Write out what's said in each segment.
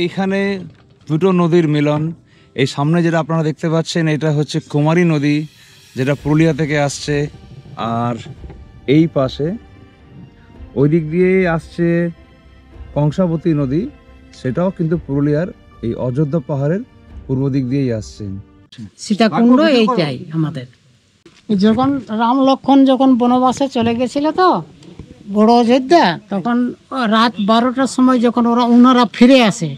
এইখানে দুটো নদীর মিলন। এই সামনে যেটা আপনারা দেখতে পাচ্ছেন এটা হচ্ছে কুমারী নদী, যেটা পুরুলিয়া থেকে আসছে। আর এই পাশে ওই দিক দিয়ে আসছে কংসাবতী নদী, সেটাও কিন্তু পুরুলিয়ার এই অযোধ্যা পাহাড়ের পূর্ব দিক দিয়েই আসছে। সীতাকুণ্ড এইটাই আমাদের। যখন রাম লক্ষ্মণ যখন বনবাসে চলে গেছিল তো বড় অযোধ্যা, তখন রাত 12টার সময় যখন ওনারা ফিরে আসে,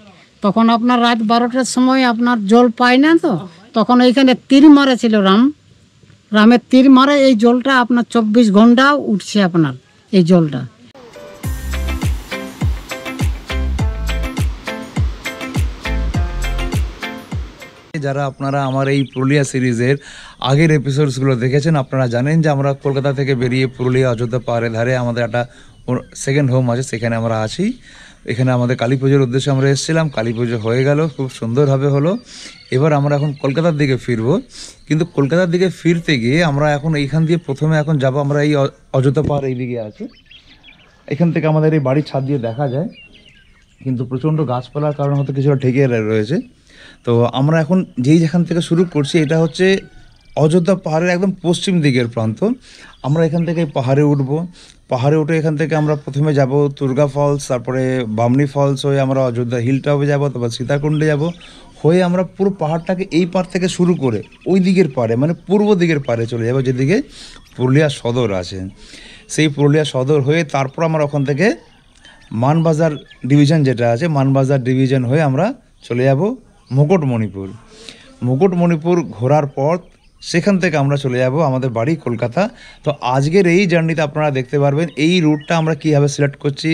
তখন আপনার রাত 12টার সময় আপনার জল পায় না, তো তখন এইখানে তীর মারেছিল রামের তীর মারে এই জলটা আপনার 24 ঘন্টা উঠছে আপনার এই জলটা। যারা আপনারা আমার এই পুরুলিয়া সিরিজের আগের এপিসোডসগুলো দেখেছেন, আপনারা জানেন যে আমরা কলকাতা থেকে বেরিয়ে পুরুলিয়া অযোধ্যা পাহাড়ের ধারে আমাদের একটা সেকেন্ড হোম আছে, সেখানে আমরা আছি। এখানে আমাদের কালী পুজোর উদ্দেশ্যে আমরা এসেছিলাম, কালী পুজো হয়ে গেল, খুব সুন্দরভাবে হলো। এবার আমরা এখন কলকাতার দিকে ফিরবো, কিন্তু কলকাতার দিকে ফিরতে গিয়ে আমরা এখন এইখান দিয়ে প্রথমে এখন যাব, আমরা এই অযোধ্যা পাহাড় এই দিকে আছি। এখান থেকে আমাদের এই বাড়ির ছাদ দিয়ে দেখা যায়, কিন্তু প্রচণ্ড গাছপালার কারণে হয়তো কিছুটা ঠেকে রয়েছে। তো আমরা এখন যেখান থেকে শুরু করছি, এটা হচ্ছে অযোধ্যা পাহাড়ের একদম পশ্চিম দিকের প্রান্ত। আমরা এখান থেকে পাহাড়ে উঠবো, পাহাড়ে উঠে এখান থেকে আমরা প্রথমে যাব তুর্গা ফলস, তারপরে বামনি ফলস হয়ে আমরা অযোধ্যা হিল টপে যাবো, তারপর সীতাকুণ্ডে যাব, হয়ে আমরা পুরো পাহাড়টাকে এই পার থেকে শুরু করে ওই দিকের পারে মানে পূর্ব দিকের পারে চলে যাব, যেদিকে পুরুলিয়া সদর আছে। সেই পুরুলিয়া সদর হয়ে তারপর আমরা ওখান থেকে মানবাজার ডিভিশন যেটা আছে, মানবাজার ডিভিশন হয়ে আমরা চলে যাব মুকুটমণিপুর। মুকুটমণিপুর ঘোরার পর সেখান থেকে আমরা চলে যাব আমাদের বাড়ি কলকাতা। তো আজকের এই জার্নিতে আপনারা দেখতে পারবেন এই রুটটা আমরা কীভাবে সিলেক্ট করছি,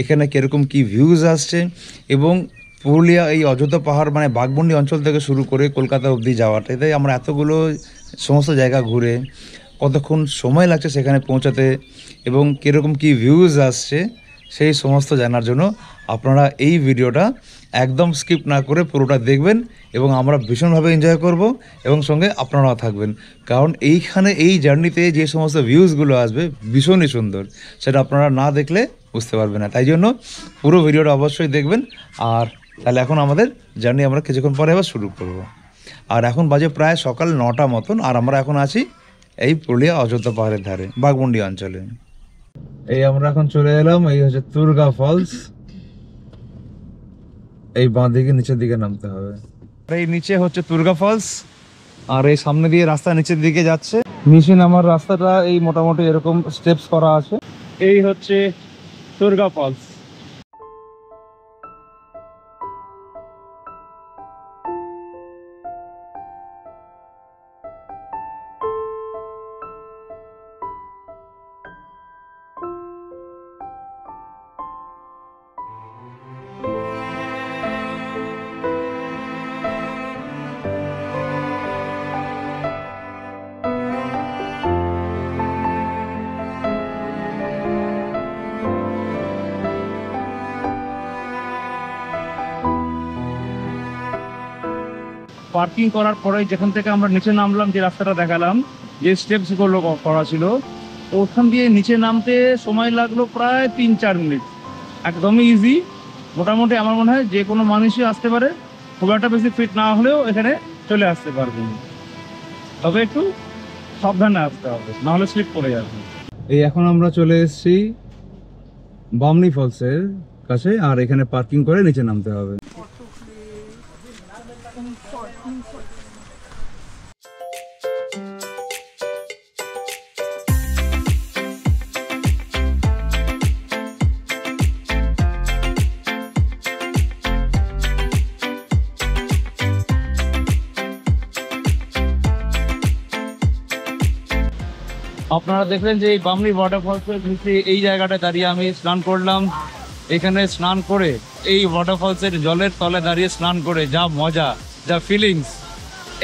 এখানে কীরকম কী ভিউজ আসছে, এবং পুরুলিয়া এই অযোধ্যা পাহাড় মানে বাঘমুন্ডি অঞ্চল থেকে শুরু করে কলকাতা অবধি যাওয়াটা, এতে আমরা এতগুলো সমস্ত জায়গা ঘুরে কতক্ষণ সময় লাগছে সেখানে পৌঁছাতে, এবং কীরকম কী ভিউজ আসছে সেই সমস্ত জানার জন্য আপনারা এই ভিডিওটা একদম স্কিপ না করে পুরোটা দেখবেন, এবং আমরা ভীষণভাবে এনজয় করব, এবং সঙ্গে আপনারাও থাকবেন। কারণ এইখানে এই জার্নিতে যে সমস্ত ভিউজগুলো আসবে ভীষণই সুন্দর, সেটা আপনারা না দেখলে বুঝতে পারবেন না। তাই জন্য পুরো ভিডিওটা অবশ্যই দেখবেন। আর তাহলে এখন আমাদের জার্নি আমরা কিছুক্ষণ পরে আবার শুরু করব। আর এখন বাজে প্রায় সকাল 9টা মতন, আর আমরা এখন আছি এই পুরুলিয়া অযোধ্যা পাহাড়ের ধারে বাঘমুন্ডি অঞ্চলে। এই আমরা এখন চলে এলাম, এই হচ্ছে তুর্গা ফলস। এই বাঁ দিকে নিচের দিকে নামতে হবে। এই নিচে হচ্ছে তুর্গা ফলস, আর এই সামনে দিয়ে রাস্তা নিচের দিকে যাচ্ছে। নিচে নামার রাস্তাটা এই মোটামুটি এরকম স্টেপস করা আছে। এই হচ্ছে তুর্গা ফলস। পার্কিং করার পরে যেখান থেকে আমরা নিচে নামলাম, যে রাস্তাটা দেখালাম, যে স্টেপস গুলো করা ছিল, ওখান দিয়ে নিচে নামতে সময় লাগলো প্রায় 3-4 মিনিট। একদমই ইজি, মোটামুটি আমার মনে হয় যে কোনো মানুষই আসতে পারে, খুব একটা বেশি ফিট না হলেও এখানে চলে আসতে পারবে, তবে একটু সাবধানে আসতে হবে, নাহলে স্লিপ করে যাবে। এই এখন আমরা চলে এসেছি বামনি ফলসের কাছে, আর এখানে পার্কিং করে নিচে নামতে হবে। আপনারা দেখলেন যে এই বামনি ওয়াটারফলসের নিচে এই জায়গাটায় দাঁড়িয়ে আমি স্নান করলাম। এখানে স্নান করে এই ওয়াটারফলসের জলের তলে দাঁড়িয়ে স্নান করে যা মজা, যা ফিলিংস,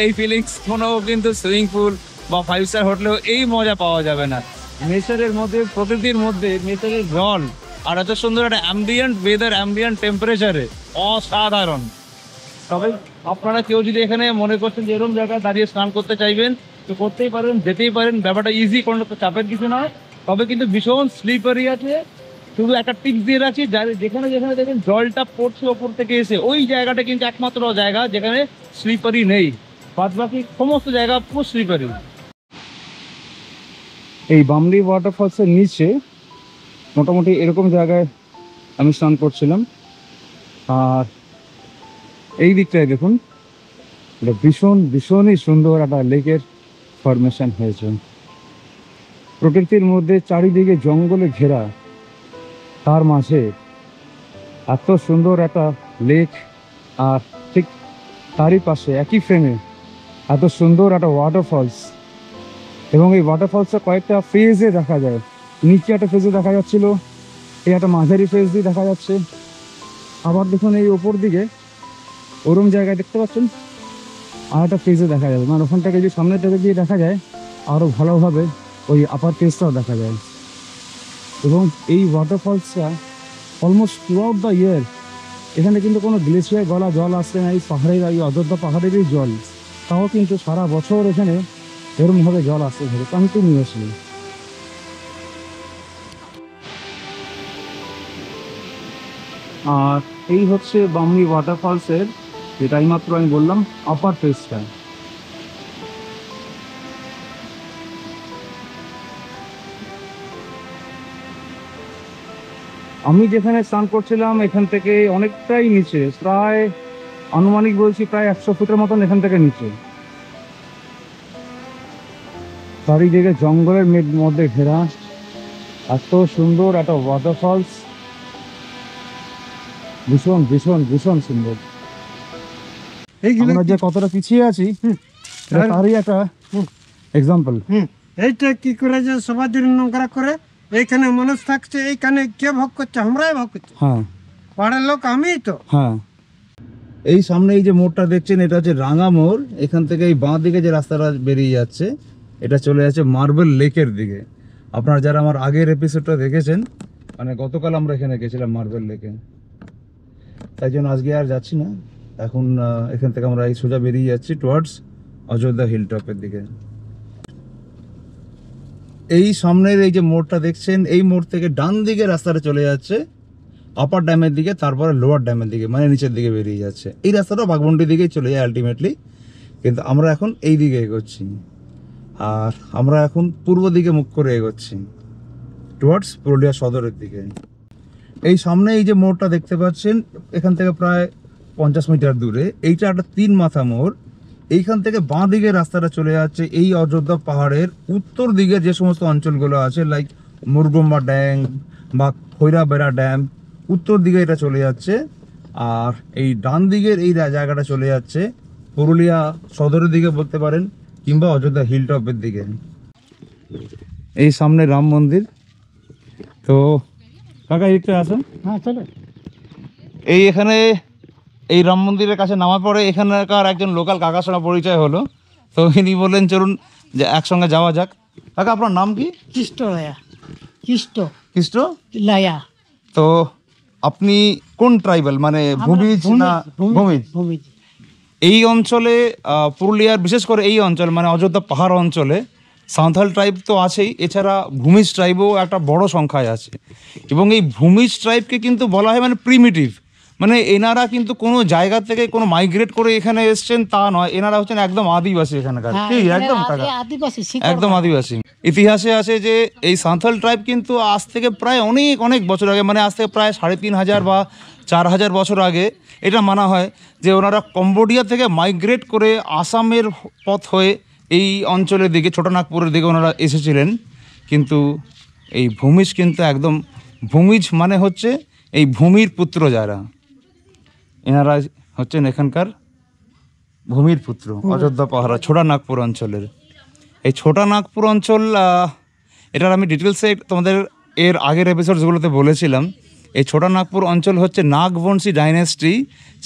এই ফিলিংস কোনো কিন্তু সুইমিং পুল বা 5 স্টার হোটেলেও এই মজা পাওয়া যাবে না। নেচারের মধ্যে, প্রকৃতির মধ্যে নেচারের জল আর এত সুন্দর একটা অ্যাম্বিয়েন্ট ওয়েদার, অ্যাম্বিয়েন্ট টেম্পারেচারে অসাধারণ। তবে আপনারা কেউ যদি এখানে মনে করছেন যে এরকম জায়গায় দাঁড়িয়ে স্নান করতে চাইবেন, তো করতেই পারেন, যেতেই পারেন, ব্যাপারটা ইজি, কোনো চাপের কিছু নয়। তবে কিন্তু ভীষণ স্লিপারি আছে, শুধু একটা টিপস দিয়ে রাখছি, যেখানে যেখানে দেখেন জলটা পড়ছে ওপর থেকে এসে, ওই জায়গাটা কিন্তু একমাত্র জায়গা যেখানে স্লিপারি নেই, বাদ বাকি সমস্ত জায়গা পুরো স্লিপারি। এই বামলি ওয়াটারফলসের নিচে মোটামুটি এরকম জায়গায় আমি স্নান করছিলাম। আর এই দিকটায় দেখুন, এটা ভীষণই সুন্দর একটা লেকের ফরমেশন হয়েছে। প্রকৃতির মধ্যে চারিদিকে জঙ্গলে ঘেরা, তার মাঝে এত সুন্দর একটা লেক, আর ঠিক তারই পাশে একই ফ্রেমে এত সুন্দর একটা ওয়াটারফলস। এবং এই ওয়াটারফলসটা কয়েকটা ফেজে দেখা যায়। নিচে একটা ফেজে দেখা যাচ্ছিল, এই একটা মাঝারি ফেজ দিয়ে দেখা যাচ্ছে। আবার দেখুন এই ওপর দিকে ওরম জায়গায় দেখতে পাচ্ছেন আর একটা ফেজে দেখা যাবে, মানে ওখানটাকে যদি সামনের থেকে দিয়ে দেখা যায় আরও ভালোভাবে ওই আপার ফেজটাও দেখা যায়। এবং এই ওয়াটারফলসটা অলমোস্ট থ্রুআউট দ্য ইয়ার, এখানে কিন্তু কোনো গ্লেশিয়ার গলা জল আসছে না, এই পাহাড়ের এই অযোধ্যা পাহাড়েরই জল, তাও কিন্তু সারা বছর এখানে এরকমভাবে জল আসতে থাকে কন্টিনিউয়াসলি। আর এই হচ্ছে বামনি ওয়াটারফলসের, যেটা এইমাত্র আমি বললাম আপার ফেসটা। আমি যেখানে স্নান করছিলাম এখান থেকে অনেকটাই নিচে, প্রায় আনুমানিক বলছি প্রায় 100 ফুটের মতন এখান থেকে নিচে। চারিদিকে জঙ্গলের মধ্যে ঘেরা এত সুন্দর একটা ওয়াটারফলস, ভীষণ সুন্দর। আমরা যে কতটা পিছিয়ে আছি তারই একটা এক্সাম্পল। এইটা কি করে যে সবার জন্য নোংরা করে, এইখানে মানুষ থাকছে, এইখানে কে ভোগ করছে? আমরাই ভোগ করছি, হ্যাঁ পাড়ার লোক আমিই তো। হ্যাঁ, এই সামনে এই যে মোড়টা দেখছেন, এটা হচ্ছে রাঙা মোড়। এখান থেকে এই বাঁ দিকে যে রাস্তাটা বেরিয়ে যাচ্ছে, এটা চলে যাচ্ছে মার্বেল লেকের দিকে। আপনারা যারা আমার আগের এপিসোডটা দেখেছেন, মানে গতকাল আমরা এখানে গেছিলাম মার্বেল লেকে, তাই জন্য আজকে আর যাচ্ছি না। এখন এখান থেকে আমরা এই সোজা বেরিয়ে যাচ্ছি টুয়ার্ডস অযোধ্যা হিল টপের দিকে। এই সামনের এই যে মোড়টা দেখছেন, এই মোড় থেকে ডান দিকে রাস্তাটা চলে যাচ্ছে আপার ড্যামের দিকে, তারপরে লোয়ার ড্যামের দিকে, মানে নিচের দিকে বেরিয়ে যাচ্ছে। এই রাস্তাটা বাঘমুন্ডির দিকেই চলে যায় আলটিমেটলি, কিন্তু আমরা এখন এই দিকে এগোচ্ছি। আর আমরা এখন পূর্ব দিকে মুখ করে এগোচ্ছি টুয়ার্ডস পুরুলিয়া সদরের দিকে। এই সামনে এই যে মোড়টা দেখতে পাচ্ছেন, এখান থেকে প্রায় 50 মিটার দূরে এইটা একটা 3 মাথা মোড়। এইখান থেকে বাঁ দিকে রাস্তাটা চলে যাচ্ছে এই অযোধ্যা পাহাড়ের উত্তর দিকে যে সমস্ত অঞ্চলগুলো আছে, লাইক মুরগুম্বা ড্যাম বা খৈরাবেড়া ড্যাম, উত্তর দিকে এটা চলে যাচ্ছে। আর এই ডান দিকের এই জায়গাটা চলে যাচ্ছে পুরুলিয়া সদরের দিকে বলতে পারেন, কিংবা অযোধ্যা হিল টপের দিকে। এই সামনে রাম মন্দির। তো কাকা একটু আসেন। হ্যাঁ চলো। এই এখানে এই রাম মন্দিরের কাছে নামার পরে এখানকার একজন লোকাল কাকার সঙ্গে পরিচয় হলো। তো ইনি বললেন চলুন যে একসঙ্গে যাওয়া যাক। কাকা আপনার নাম কি? কৃষ্ট লায়া, কৃষ্ণ লায়া। তো আপনি কোন ট্রাইবাল, মানে ভূমিজ না? ভূমিজ। ভূমিজ। এই অঞ্চলে পুরুলিয়ার বিশেষ করে এই অঞ্চল মানে অযোধ্যা পাহাড় অঞ্চলে সাঁওতাল ট্রাইব তো আছেই, এছাড়া ভূমিজ ট্রাইবও একটা বড় সংখ্যায় আছে। এবং এই ভূমিজ ট্রাইবকে কিন্তু বলা হয় মানে প্রিমিটিভ, মানে এনারা কিন্তু কোনো জায়গা থেকে কোনো মাইগ্রেট করে এখানে এসছেন তা নয়, এনারা হচ্ছেন একদম আদিবাসী এখানকার। হ্যাঁ, ঠিক একদম আদিবাসী, একদম আদিবাসী। ইতিহাসে আছে যে এই সাঁওতাল ট্রাইব কিন্তু আজ থেকে প্রায় অনেক বছর আগে, মানে আজ থেকে প্রায় 3500 বা 4000 বছর আগে এটা মানা হয় যে ওনারা কম্বোডিয়া থেকে মাইগ্রেট করে আসামের পথ হয়ে এই অঞ্চলের দিকে ছোটনাগপুরের দিকে ওনারা এসেছিলেন। কিন্তু এই ভূমিজ কিন্তু একদম, ভূমিজ মানে হচ্ছে এই ভূমির পুত্র যারা, এনারা হচ্ছেন এখানকার ভূমির পুত্র। অযোধ্যা পাহাড় ছোটনাগপুর অঞ্চলের এই ছোটনাগপুর অঞ্চল, এটার আমি ডিটেলসে তোমাদের এর আগের এপিসোডসগুলোতে বলেছিলাম। এই ছোটনাগপুর অঞ্চল হচ্ছে নাগবংশী ডাইনেস্টি,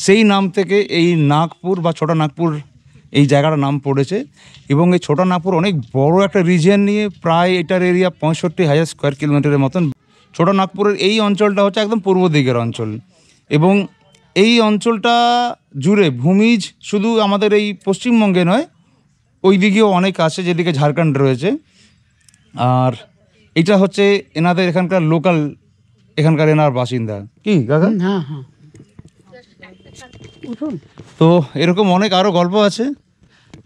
সেই নাম থেকে এই নাগপুর বা ছোটনাগপুর এই জায়গাটার নাম পড়েছে। এবং এই ছোটনাগপুর অনেক বড় একটা রিজিয়ন নিয়ে, প্রায় এটার এরিয়া 65,000 স্কোয়ার কিলোমিটারের মতন। ছোটনাগপুরের এই অঞ্চলটা হচ্ছে একদম পূর্ব দিকের অঞ্চল। এবং এই অঞ্চলটা জুড়ে ভূমিজ শুধু আমাদের এই পশ্চিমবঙ্গে নয়, ওই দিকেও অনেক আছে, যেদিকে ঝাড়খণ্ড রয়েছে। আর এটা হচ্ছে এনাদের এখানকার লোকাল এখানকার এনার বাসিন্দা, কি কাকা? হ্যাঁ হ্যাঁ উঠুন। তো এরকম অনেক আরও গল্প আছে।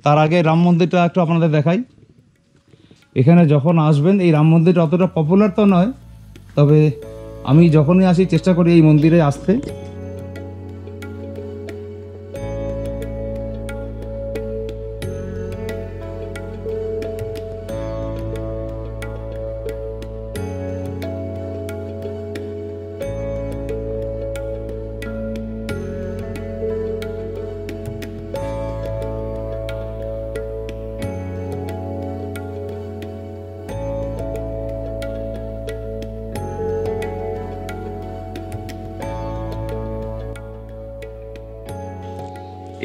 তার আগে রাম মন্দিরটা একটু আপনাদের দেখাই। এখানে যখন আসবেন, এই রাম মন্দিরটা অতটা পপুলার তো নয়, তবে আমি যখনই আসি চেষ্টা করি এই মন্দিরে আসতে।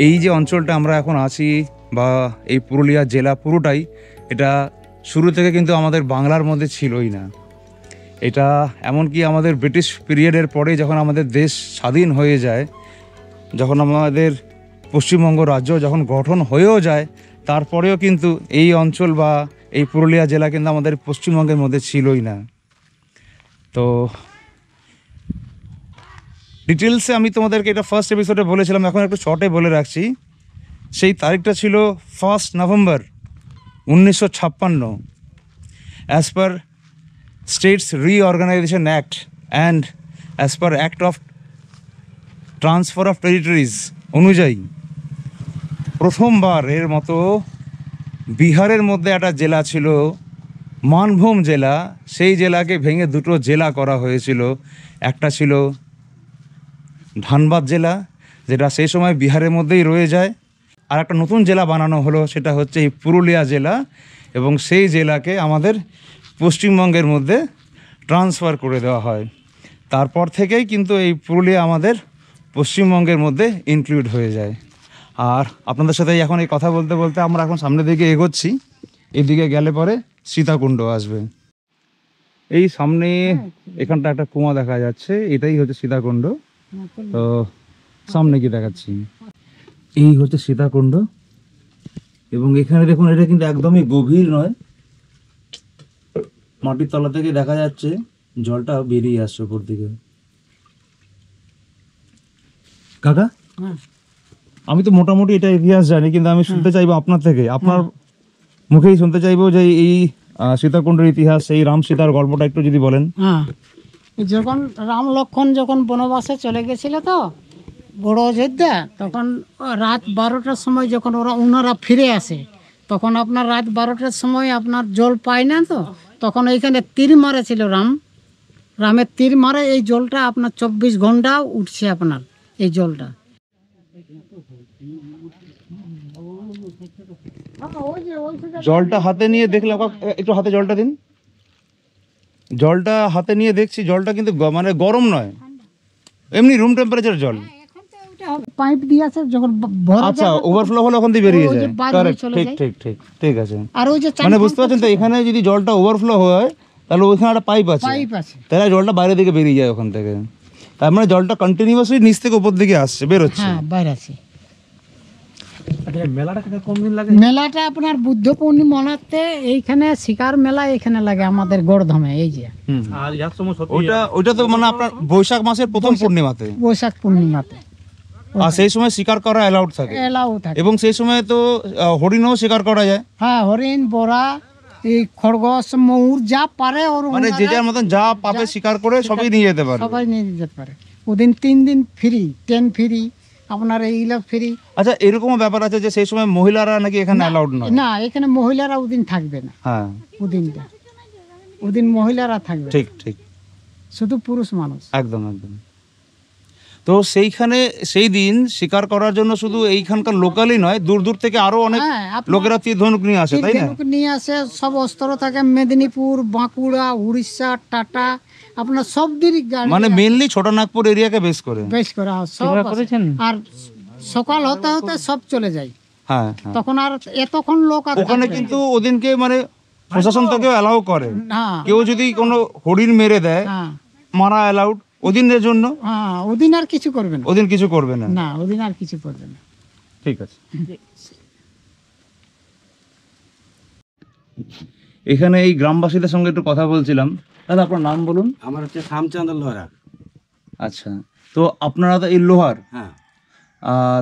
এই যে অঞ্চলটা আমরা এখন আছি, বা এই পুরুলিয়া জেলা পুরোটাই, এটা শুরু থেকে কিন্তু আমাদের বাংলার মধ্যে ছিলই না। এটা এমনকি আমাদের ব্রিটিশ পিরিয়ডের পরে যখন আমাদের দেশ স্বাধীন হয়ে যায়, যখন আমাদের পশ্চিমবঙ্গ রাজ্য যখন গঠন হয়েও যায়, তারপরেও কিন্তু এই অঞ্চল বা এই পুরুলিয়া জেলা কিন্তু আমাদের পশ্চিমবঙ্গের মধ্যে ছিলই না। তো ডিটেলসে আমি তোমাদেরকে এটা ফার্স্ট এপিসোডে বলেছিলাম, এখন একটু শর্টে বলে রাখছি। সেই তারিখটা ছিল 1 November 1956, as per states reorganisation act and as per act of transfer of territories অনুযায়ী প্রথমবার এর মতো বিহারের মধ্যে একটা জেলা ছিল মানভূম জেলা। সেই জেলাকে ভেঙে দুটো জেলা করা হয়েছিল। একটা ছিল ধানবাদ জেলা, যেটা সেই সময় বিহারের মধ্যেই রয়ে যায়, আর একটা নতুন জেলা বানানো হলো, সেটা হচ্ছে এই পুরুলিয়া জেলা, এবং সেই জেলাকে আমাদের পশ্চিমবঙ্গের মধ্যে ট্রান্সফার করে দেওয়া হয়। তারপর থেকেই কিন্তু এই পুরুলিয়া আমাদের পশ্চিমবঙ্গের মধ্যে ইনক্লুড হয়ে যায়। আর আপনাদের সাথে এখন এই কথা বলতে বলতে আমরা এখন সামনের দিকে এগোচ্ছি। এদিকে গেলে পরে সীতাকুণ্ড আসবে। এই সামনে এখানটা একটা কুয়া দেখা যাচ্ছে, এটাই হচ্ছে সীতাকুণ্ড। তো সামনে কি দেখাচ্ছি, এই হচ্ছে সীতাকুণ্ড। এবং এখানে দেখুন, এটা কিন্তু একদমই গভীর নয়, মাটির তলা থেকে দেখা যাচ্ছে জলটা বেরিয়ে আসছে উপর দিকে। কাকা, হ্যাঁ আমি তো মোটামুটি এটা ইতিহাস জানি, কিন্তু আমি শুনতে চাইবো আপনার থেকে, আপনার মুখেই শুনতে চাইবো যে এই সীতাকুণ্ডের ইতিহাস, এই রাম সীতার গল্পটা একটু যদি বলেন। হ্যাঁ যখন রাম লক্ষ্মণ যখন বনবাসে চলে গেছিল তো বড় অযোধ্যা, তখন রাত 12টার সময় যখন ওনারা ফিরে আসে, তখন আপনার রাত 12টার সময় আপনার জল পায় না, তো তখন এইখানে তীর মারেছিল রামের তীর মারে এই জলটা আপনার 24 ঘন্টা উঠছে আপনার এই জলটা। জলটা হাতে নিয়ে দেখলাম, একটু হাতে জলটা দিন। জলটা হাতে নিয়ে দেখছি, জলটা কিন্তু মানে গরম নয়, এমনি রুম টেম্পারেচার জল। পাইপ দিয়ে আছে যখন ভরা আচ্ছা, যায়, ওভারফ্লো হলে ওখান থেকে বেরিয়ে ওই যে যায়। বাইরে কারেক্ট, চলে ঠিক যায়। ঠিক ঠিক ঠিক আছে। আর ওই যে মানে বুঝতে পারছেন তো, এখানে যদি জলটা ওভারফ্লো হয়, তাহলে ওইখানে একটা পাইপ আছে, পাইপ আছে, তাহলে জলটা বাইরের দিকে বেরিয়ে যায় ওখান থেকে। তার মানে জলটা কন্টিনিউয়াসলি নিচ থেকে উপর দিকে আসছে, বেরোচ্ছে। হ্যাঁ বাইরে আছে। মেলাটা কম দিন লাগে? মেলাটা আপনার বুদ্ধ পূর্ণিমাতে এইখানে শিকার মেলা এখানে লাগে আমাদের গড়ধামে, এই যে আর যার সময় ওইটা তো মানে আপনার বৈশাখ মাসের প্রথম পূর্ণিমাতে, বৈশাখ পূর্ণিমাতে আর সেই সময় শিকার করা অ্যালাউড থাকে, এলাও থাকে। এবং সেই সময় তো হরিণও শিকার করা যায়। হ্যাঁ হরিণ, বোরা, এই খরগোশ, ময়ূর যা পারে ওর মানে যে যার মতন যা পাবে শিকার করে সবই নিয়ে যেতে পারে। সবাই নিয়ে যেতে পারে। ওদিন 3 দিন ফ্রি, ট্রেন ফ্রি, আপনার এইগুলো ফ্রি। আচ্ছা, এরকমও ব্যাপার আছে যে সেই সময় মহিলারা নাকি এখানে অ্যালাউড নয়। না এখানে মহিলারা ওদিন থাকবে না, হ্যাঁ ওদিন মহিলারা থাকবে, ঠিক ঠিক, শুধু পুরুষ মানুষ। একদম একদম। তো সেইখানে সেই দিন শিকার করার জন্য শুধু এইখানকার লোকালই নয়, দূর দূর থেকে আরো অনেক হ্যাঁ, আপনার লোকেরা তীর ধনুক নিয়ে আসে, তাই না? ধনুক নিয়ে আসে, সব অস্ত্র থাকে, মেদিনীপুর, বাঁকুড়া, উড়িষ্যা, টাটা, আপনার সব দিক গাড়ি মানে মেইনলি ছোটনাগপুর এরিয়াকে বেস করে। বেশ করে সব আছে। আর সকাল হতে হতে সব চলে যায়, হ্যাঁ হ্যাঁ। তখন আর এতক্ষণ লোক আর ওখানে থাকবে না। কিন্তু ওদিনকে মানে প্রশাসন থেকে অ্যালাউ করে, হ্যাঁ কেউ যদি কোনো হরিণ মেরে দেয়, হ্যাঁ মারা অ্যালাউড ওদিনের জন্য, হ্যাঁ, ওদিন আর কিছু করবে না, ওদিন কিছু করবে না। না ওদিন আর কিছু করবে না। ঠিক আছে। এখানে এই গ্রামবাসীদের সঙ্গে একটু কথা বলছিলাম। দাদা আপনার নাম বলুন। আমার হচ্ছে শ্যামচন্দ্র লোহরা। আচ্ছা, তো আপনারা তো এই লোহার, হ্যাঁ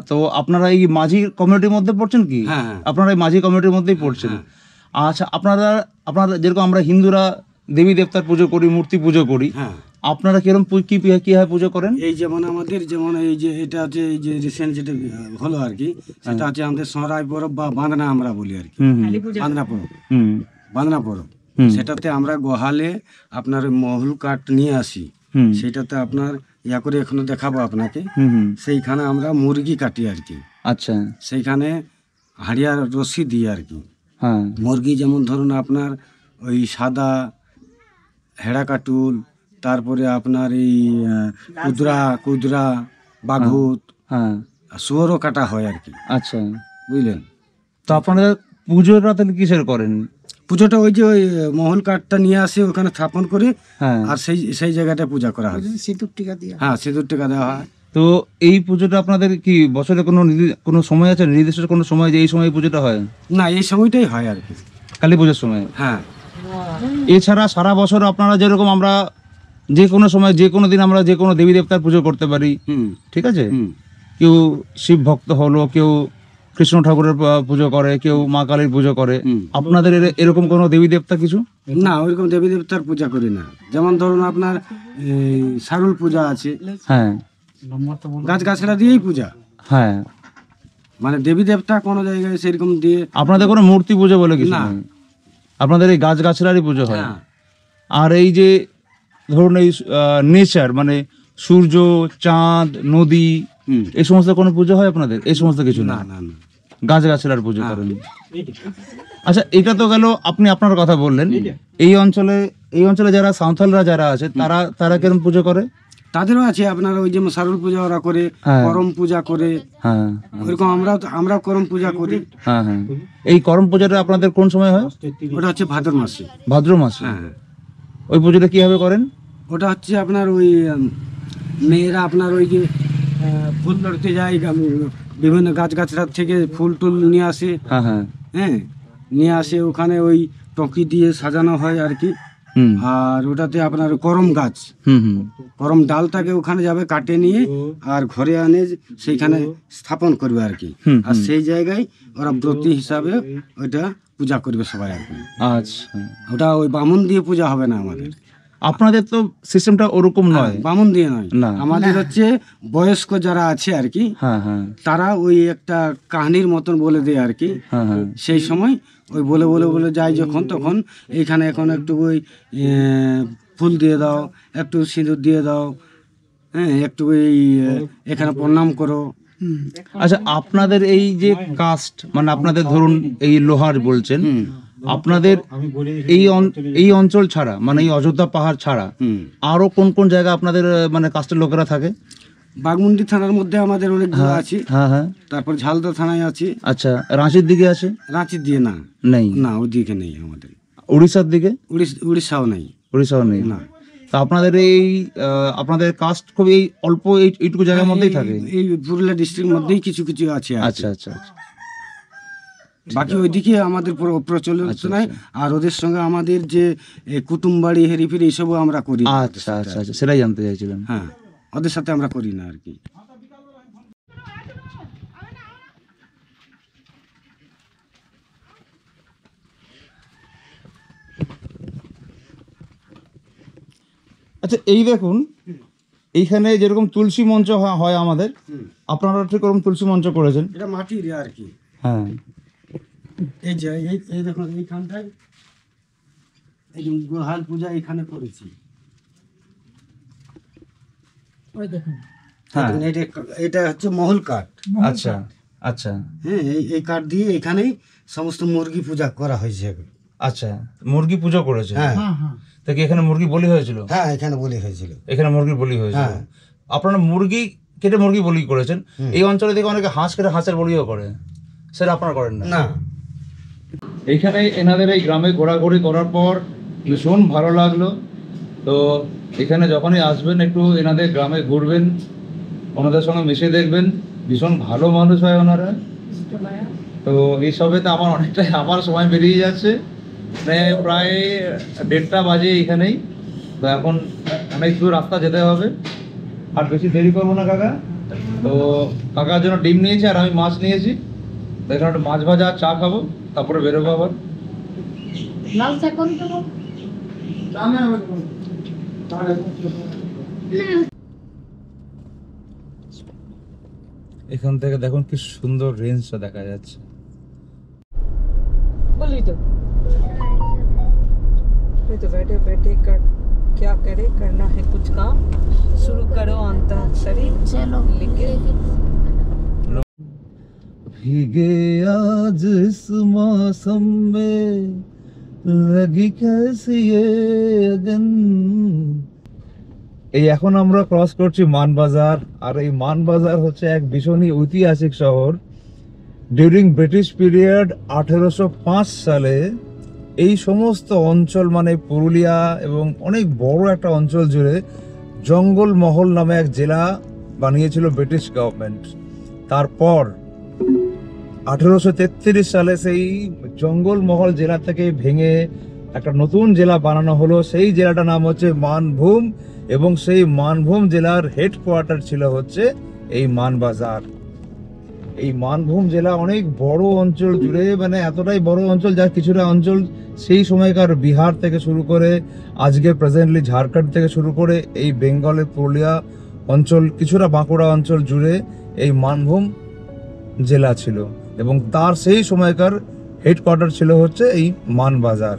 তো আপনারা এই মাঝি কমিউনিটির মধ্যে পড়ছেন কি? হ্যাঁ, হ্যাঁ। আপনারা এই মাঝি কমিউনিটির মধ্যেই পড়ছেন। হ্যাঁ। আচ্ছা, আপনারা যেরকম আমরা হিন্দুরা দেবী দেবতার পুজো করি, মূর্তি পুজো করি, হ্যাঁ, আপনারা কিরকম কিভাবে পুজো করেন? এই যেমন আমাদের যেমন এই যে এটা হচ্ছে এই যে রিসেন্ট যেটা হলো আর কি, সেটা হচ্ছে আমাদের সরাই পরব বা বাঁধনা আমরা বলি আর কি। হুম হুম বাঁধনা পরব, হুম বাঁধনা পরব। হুম। সেটাতে আমরা গোহালে আপনার মহুল কাঠ নিয়ে আসি। হুম সেটাতে আপনার ইয়া করে এখনো দেখাবো আপনাকে। হুম হুম। সেইখানে আমরা মুরগি কাটি আর কি। আচ্ছা, সেইখানে হাড়িয়ার রশি দিই আর কি। হ্যাঁ মুরগি যেমন ধরুন আপনার ওই সাদা হেড়া কাটুল, তারপরে আপনার এই কুদরা বাঘুত, হ্যাঁ। আর শুয়োরও কাটা হয় আর কি, আচ্ছা, বুঝলেন। তো আপনারা পুজোটা তাহলে কিসের করেন? পুজোটা ওই যে ওই মহল কাঠটা নিয়ে আসে ওখানে স্থাপন করে, হ্যাঁ, আর সেই জায়গাটা পূজা করা হয়। সিঁদুর টিকা দিয়া হ্যাঁ, সিঁদুর টিকা দেওয়া হয়। তো এই পুজোটা আপনাদের কি বছরে কোনো সময় আছে, নির্দিষ্ট কোনো সময় যে এই সময় পুজোটা হয়? না, এই সময়টাই হয় আর কি। কালী পুজোর সময়? হ্যাঁ, এছাড়া সারা বছর আপনারা যেরকম আমরা যে কোনো সময় যে কোনো দিন আমরা যে কোনো দেবী দেবতার পুজো করতে পারি, হুম ঠিক আছে? হুম। কেউ শিব ভক্ত হলো, কেউ কৃষ্ণ ঠাকুরের পুজো করে, কেউ মা কালীর পুজো করে। হুম। আপনাদের এরকম কোনো দেবী দেবতা কিছু? না, ওইরকম দেবী দেবতার পূজা করি না। যেমন ধরুন আপনার এই সারুল পূজা আছে, হ্যাঁ গাছ গাছড়া দিয়েই পূজা। হ্যাঁ। মানে দেবী দেবতা কোনো জায়গায় সেরকম দিয়ে আপনাদের কোনো মূর্তি পুজো বলে কিছু না। নেই? আপনাদের এই গাছ গাছড়ারই পুজো হয়? হ্যাঁ। আর এই যে ধরুন এই নেচার মানে সূর্য, চাঁদ, নদী, হুম। এই সমস্ত কোনো পুজো হয় আপনাদের? এই সমস্ত কিছু না, না না না। গাছ গাছড়ার পুজো করেন। আচ্ছা, এটা তো গেল আপনি আপনার কথা বললেন। এই অঞ্চলে যারা সাঁওতালরা যারা আছে তারা কেরম পুজো করে? তাদেরও আছে আপনার ওই যেমন সারুল পূজা ওরা করে, হ্যাঁ। করম পূজা করে, হ্যাঁ ওইরকম আমরা করম পূজা করি। হ্যাঁ হ্যাঁ। এই করম পূজাটা আপনাদের কোন সময় হয়? ওটা হচ্ছে ভাদ্র মাসে। ভাদ্র মাসে? হ্যাঁ, ওই পুজোটা কিভাবে করেন? ওটা হচ্ছে আপনার ওই মেয়েরা আপনার ওই যে ফুল লড়তে যায়, বিভিন্ন গাছ গাছড়া থেকে ফুল টুল নিয়ে আসে। হ্যাঁ হ্যাঁ। হ্যাঁ, নিয়ে আসে ওখানে ওই টকি দিয়ে সাজানো হয় আর কি। হুম আর ওটাতে আপনার করম গাছ, হুম হুম। করম ডালটাকে ওখানে যাবে কাটে নিয়ে আর ঘরে আনে সেইখানে স্থাপন করবে আর কি। হুম, আর সেই জায়গায় ওরা ব্রতী হিসাবে ওইটা পূজা করবে সবাই আর কি। আচ্ছা, ওটা ওই বামুন দিয়ে পূজা হবে না আমাদের। আপনাদের তো সিস্টেমটা ওরকম নয়। বামুন দিয়ে নয়, না। আমাদের হচ্ছে বয়স্ক যারা আছে আর কি, হ্যাঁ হ্যাঁ তারা ওই একটা কাহিনীর মতন বলে দেয় আর কি। হ্যাঁ হ্যাঁ। সেই সময় ওই বলে বলে বলে যায় যখন তখন এইখানে এখন একটু ওই ফুল দিয়ে দাও, একটু সিঁদুর দিয়ে দাও, হ্যাঁ, একটু এই এখানে প্রণাম করো। আচ্ছা, আপনাদের এই যে কাস্ট মানে আপনাদের ধরুন এই লোহার বলছেন, হুম আপনাদের এই অঞ্চল ছাড়া মানে এই অযোধ্যা পাহাড় ছাড়া হুম। আরো কোন কোন জায়গা আপনাদের মানে কাস্টের লোকেরা থাকে? বাগমুন্ডি থানার মধ্যে আমাদের অনেকগুলো আছে, হ্যাঁ হ্যাঁ। তারপর ঝালদা থানায় আছে। আচ্ছা, রাঁচির দিকে আছে? রাঁচির দিয়ে না, নেই? না ওইদিকে নেই আমাদের। উড়িষ্যার দিকে? উড়িষ্যাও নেই। উড়িষ্যাও নেই? না। তা আপনাদের এই আপনাদের কাস্ট খুব এই অল্প এইটুকু জায়গার মধ্যেই থাকে? এই পুরুলিয়া ডিস্ট্রিক্টের মধ্যেই কিছু কিছু আছে আর কি। আচ্ছা আচ্ছা আচ্ছা। বাকি ওইদিকে আমাদের প্রচলিত নাই। আর ওদের সঙ্গে আমাদের যে কুটুমবাড়ি হেরিফেরি এইসবও আমরা করি না। আচ্ছা আচ্ছা আচ্ছা, সেটাই জানতে চাইছিলাম। হ্যাঁ, ওদের সাথে আমরা করি না আর কি। আচ্ছা, এই দেখুন এইখানে যেরকম তুলসী মঞ্চ হয় আমাদের, আপনারা ঠিক ওরকম তুলসী মঞ্চ করেছেন? এটা মাটির আর কি। হ্যাঁ। এই যে এই দেখুন এইখানটায় এই যে গোহাল পূজা এখানে করেছি। ওই দেখুন হ্যাঁ। দেখুন, এটা হচ্ছে মহল কাঠ। আচ্ছা আচ্ছা হ্যাঁ, এই কাঠ দিয়ে এখানেই সমস্ত মুরগি পূজা করা হয়েছে। আচ্ছা, মুরগি পুজো করেছে? হ্যাঁ হ্যাঁ হ্যাঁ। তা কি এখানে মুরগি বলি হয়েছিল? হ্যাঁ, এখানে বলি হয়েছিল। এখানে মুরগির বলি হয়েছিল? হ্যাঁ। আপনারা মুরগি কেটে মুরগি বলি করেছেন। এই অঞ্চলে দেখে অনেকে হাঁস কেটে হাঁসের বলিও করে, সেটা আপনারা করেন না? না, এইখানে এনাদের এই গ্রামে ঘোরাঘুরি করার পর ভীষণ ভালো লাগলো। তো এখানে যখনই আসবেন একটু এনাদের গ্রামে ঘুরবেন, ওনাদের সঙ্গে মিশে দেখবেন, ভীষণ ভালো মানুষ হয় ওনারা। তো এইসবেতে আমার সময় বেরিয়ে যাচ্ছে, মানে প্রায় 1:30 বাজে এখানেই। তো এখন অনেক দূর রাস্তা যেতে হবে, আর বেশি দেরি করবো না কাকা। তো কাকার জন্য ডিম নিয়েছি আর আমি মাছ নিয়েছি, তো এখানে একটু মাছ ভাজা আর চা খাবো, তারপরে বেরোবো আবার। লাল চা করে দেবো। এখান থেকে দেখুন কি সুন্দর রেঞ্জটা দেখা যাচ্ছে। बोली तो बैठे बैठे कर क्या करे, करना है कुछ काम, शुरू करो अंताक्षरी चलो लिखे। भीगे आज इस मौसम में लगी कैसी ये अगन। এই এখন আমরা ক্রস করছি মানবাজার, আর এই মানবাজার হচ্ছে এক ভীষণই ঐতিহাসিক শহর। ডিউরিং ব্রিটিশ পিরিয়ড 1805 সালে এই সমস্ত অঞ্চল মানে পুরুলিয়া এবং অনেক বড় একটা অঞ্চল জুড়ে জঙ্গলমহল নামে এক জেলা বানিয়েছিল ব্রিটিশ গভর্নমেন্ট। তারপর 1833 সালে সেই জঙ্গলমহল জেলা থেকে ভেঙে একটা নতুন জেলা বানানো হলো। সেই জেলাটার নাম হচ্ছে মানভূম, এবং সেই মানভূম জেলার হেডকোয়ার্টার ছিল হচ্ছে এই মানবাজার। এই মানভূম জেলা অনেক বড় অঞ্চল জুড়ে, মানে এতটাই বড় অঞ্চল যার কিছুটা অঞ্চল সেই সময়কার বিহার থেকে শুরু করে আজকে প্রেজেন্টলি ঝাড়খণ্ড থেকে শুরু করে এই বেঙ্গলের পুরুলিয়া অঞ্চল, কিছুটা বাঁকুড়া অঞ্চল জুড়ে এই মানভূম জেলা ছিল, এবং তার সেই সময়কার হেডকোয়ার্টার ছিল হচ্ছে এই মানবাজার।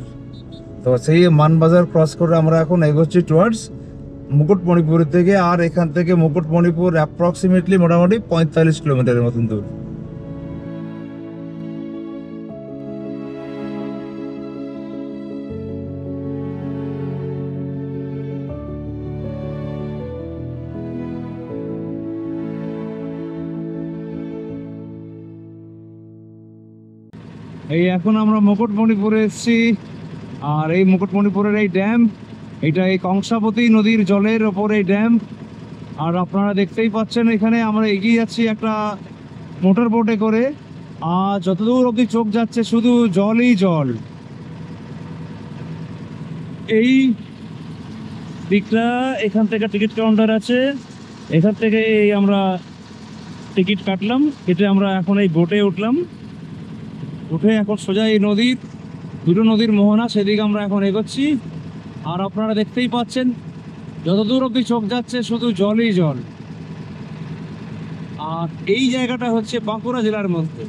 তো সেই মানবাজার ক্রস করে আমরা এখন এগোচ্ছি টুয়ার্ডস মুকুটমণিপুর থেকে, আর এখান থেকে মুকুটমণিপুর অ্যাপ্রক্সিমেটলি মোটামুটি 45 কিলোমিটারের মতন দূর। এই এখন আমরা মুকুটমণিপুরে এসেছি, আর এই মুকুটমণিপুরের এই ড্যাম, এটা এই কংসাবতী নদীর জলের ওপর এই ড্যাম। আর আপনারা দেখতেই পাচ্ছেন এখানে আমরা এগিয়ে যাচ্ছি একটা মোটর বোটে করে, আর যতদূর অবধি চোখ যাচ্ছে শুধু জলই জল। এই দিকটা এখান থেকে টিকিট কাউন্টার আছে, এখান থেকে এই আমরা টিকিট কাটলাম, কেটে আমরা এখন এই বোটে উঠলাম। উঠে এখন সোজা এই নদীর, দুটো নদীর মোহনা, সেদিকে আমরা এখন এগোচ্ছি। আর আপনারা দেখতেই পাচ্ছেন যতদূর অবধি চোখ যাচ্ছে শুধু জলই জল। আর এই জায়গাটা হচ্ছে বাঁকুড়া জেলার মধ্যে।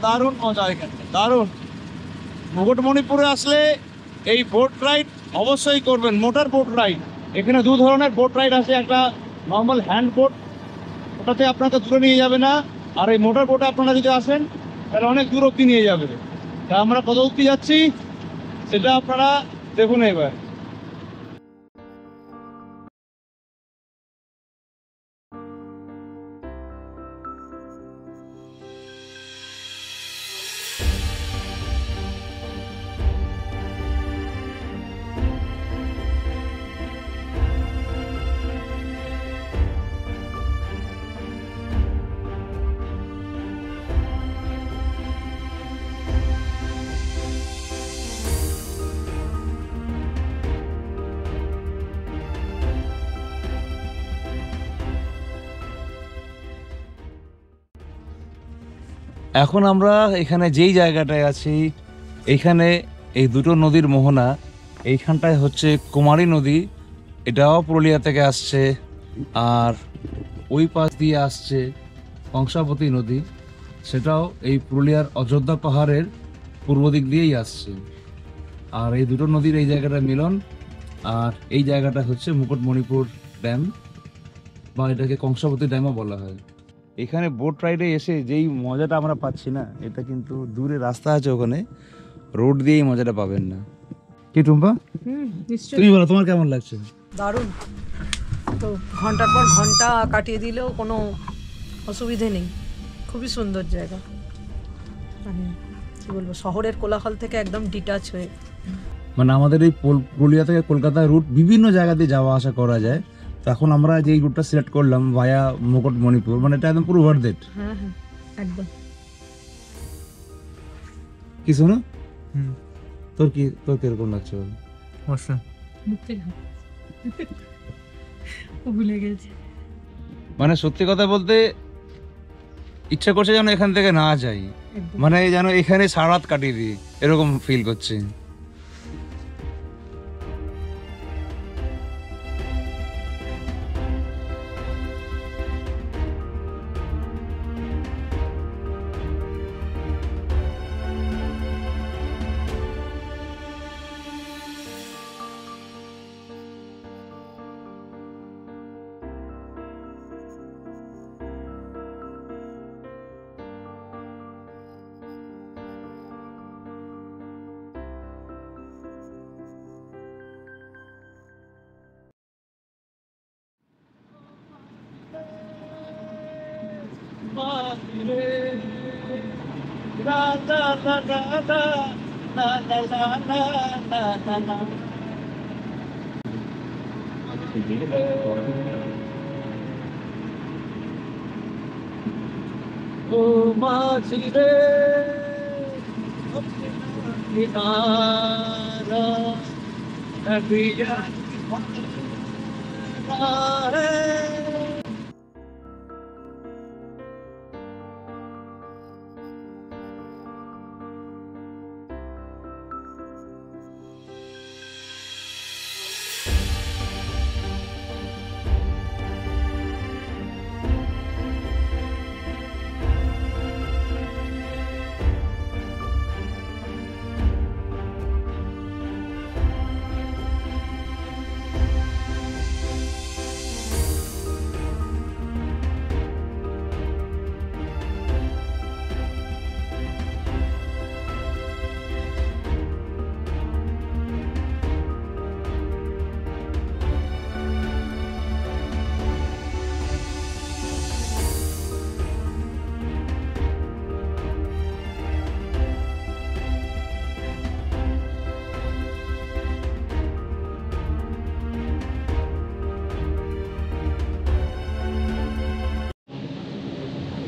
দারুণ মজা এখানে, দারুণ। মুকুটমণিপুরে আসলে এই বোট রাইড অবশ্যই করবেন, মোটর বোট রাইড। এখানে দু ধরনের বোট রাইড আছে, একটা নর্মাল হ্যান্ড বোট, ওটাতে আপনাকে দূরে নিয়ে যাবে না, আর এই মোটর বোটে আপনারা যদি আসেন তাহলে অনেক দূর অব্দি নিয়ে যাবে। তা আমরা কত অব্দি যাচ্ছি সেটা আপনারা দেখুন এবার। এখন আমরা এখানে যেই জায়গাটায় আছি, এইখানে এই দুটো নদীর মোহনা, এইখানটায় হচ্ছে কুমারী নদী, এটাও পুরুলিয়া থেকে আসছে, আর ওই পাশ দিয়ে আসছে কংসাবতী নদী, সেটাও এই পুরুলিয়ার অযোধ্যা পাহাড়ের পূর্ব দিক দিয়েই আসছে। আর এই দুটো নদীর এই জায়গাটা মিলন, আর এই জায়গাটা হচ্ছে মুকুটমণিপুর ড্যাম, বা এটাকে কংসাবতী ড্যামও বলা হয়। এখানে বোট রাইডে এসে যেই মজাটা আমরা পাচ্ছি না, এটা কিন্তু দূরে রাস্তা আছে, ওখানে রোড দিয়েই মজাটা পাবেন না। কি টুম্পা, নিশ্চয়ই তুমি বলো তোমার কেমন লাগছে? দারুণ। তো ঘন্টার পর ঘন্টা কাটিয়ে দিলেও কোনো অসুবিধে নেই, খুবই সুন্দর জায়গা। মানে কি বলবো, শহরের কোলাহল থেকে একদম ডিটাচ হয়ে। মানে আমাদের এই পুরুলিয়া থেকে কলকাতার রুট বিভিন্ন জায়গা দিয়ে যাওয়া আসা করা যায়, তো এখন আমরা যে এই রুটটা সিলেক্ট করলাম ভায়া মুকুটমণিপুর, মানে এটা একদম পুরো ওয়ার্থ ইট। হ্যাঁ হ্যাঁ একদম। কি শোনো, তোর কিরকম লাগছে বল? ভুলে গেছি। মানে সত্যি কথা বলতে ইচ্ছা করছে যেন এখান থেকে না যাই, মানে যেন এখানে সারা রাত কাটিয়ে দিই, এরকম ফিল করছে।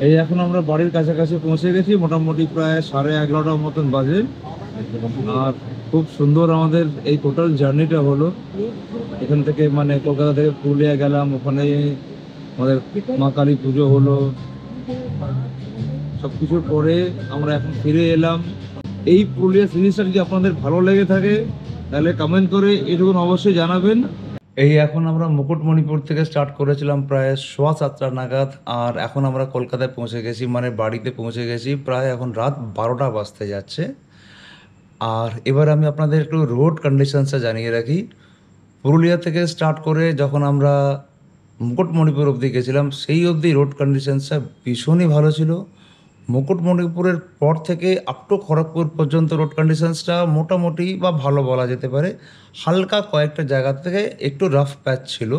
এই এখন আমরা বাড়ির কাছাকাছি পৌঁছে গেছি, মোটামুটি প্রায় 11:30 মতন বাজে। আর খুব সুন্দর আমাদের এই টোটাল জার্নিটা হলো। এখান থেকে মানে কলকাতা থেকে পুরুলিয়া গেলাম, ওখানে আমাদের মা কালী পুজো হলো, সব কিছুর পরে আমরা এখন ফিরে এলাম। এই পুরুলিয়া সিরিজটা যদি আপনাদের ভালো লেগে থাকে তাহলে কমেন্ট করে এটুকুন অবশ্যই জানাবেন। এই এখন আমরা মুকুটমণিপুর থেকে স্টার্ট করেছিলাম প্রায় 7:15 নাগাদ, আর এখন আমরা কলকাতায় পৌঁছে গেছি, মানে বাড়িতে পৌঁছে গেছি প্রায় এখন রাত 12টা বাজতে যাচ্ছে। আর এবার আমি আপনাদের একটু রোড কন্ডিশনসটা জানিয়ে রাখি। পুরুলিয়া থেকে স্টার্ট করে যখন আমরা মুকুটমণিপুর অবধি গেছিলাম, সেই অবধি রোড কন্ডিশনসটা ভীষণই ভালো ছিল। মুকুটমণিপুরের পর থেকে আপ টু খড়গপুর পর্যন্ত রোড কন্ডিশনসটা মোটামুটি বা ভালো বলা যেতে পারে। হালকা কয়েকটা জায়গা থেকে একটু রাফ প্যাচ ছিল,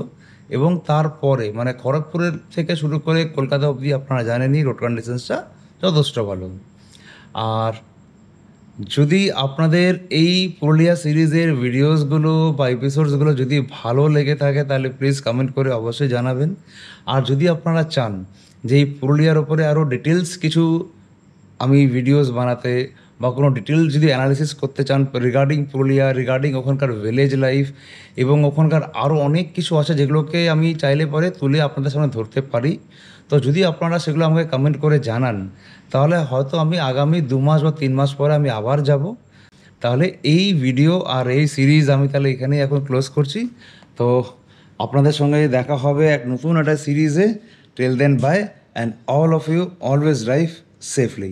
এবং তারপরে মানে খড়গপুরের থেকে শুরু করে কলকাতা অবধি আপনারা জানেনই রোড কন্ডিশনসটা যথেষ্ট ভালো। আর যদি আপনাদের এই পুরুলিয়া সিরিজের ভিডিওসগুলো বা এপিসোডসগুলো যদি ভালো লেগে থাকে তাহলে প্লিজ কমেন্ট করে অবশ্যই জানাবেন। আর যদি আপনারা চান যে এই পুরুলিয়ার ওপরে আরও ডিটেলস কিছু আমি ভিডিওস বানাতে বা কোনো ডিটেলস যদি অ্যানালিসিস করতে চান রিগার্ডিং পুরুলিয়া, রিগার্ডিং ওখানকার ভিলেজ লাইফ এবং ওখানকার আরও অনেক কিছু আছে যেগুলোকে আমি চাইলে পরে তুলে আপনাদের সামনে ধরতে পারি, তো যদি আপনারা সেগুলো আমাকে কমেন্ট করে জানান তাহলে হয়তো আমি আগামী 2 মাস বা 3 মাস পরে আমি আবার যাব। তাহলে এই ভিডিও আর এই সিরিজ আমি তাহলে এখানেই এখন ক্লোজ করছি। তো আপনাদের সঙ্গে দেখা হবে এক নতুন একটা সিরিজে। Till then bye, and all of you always drive safely.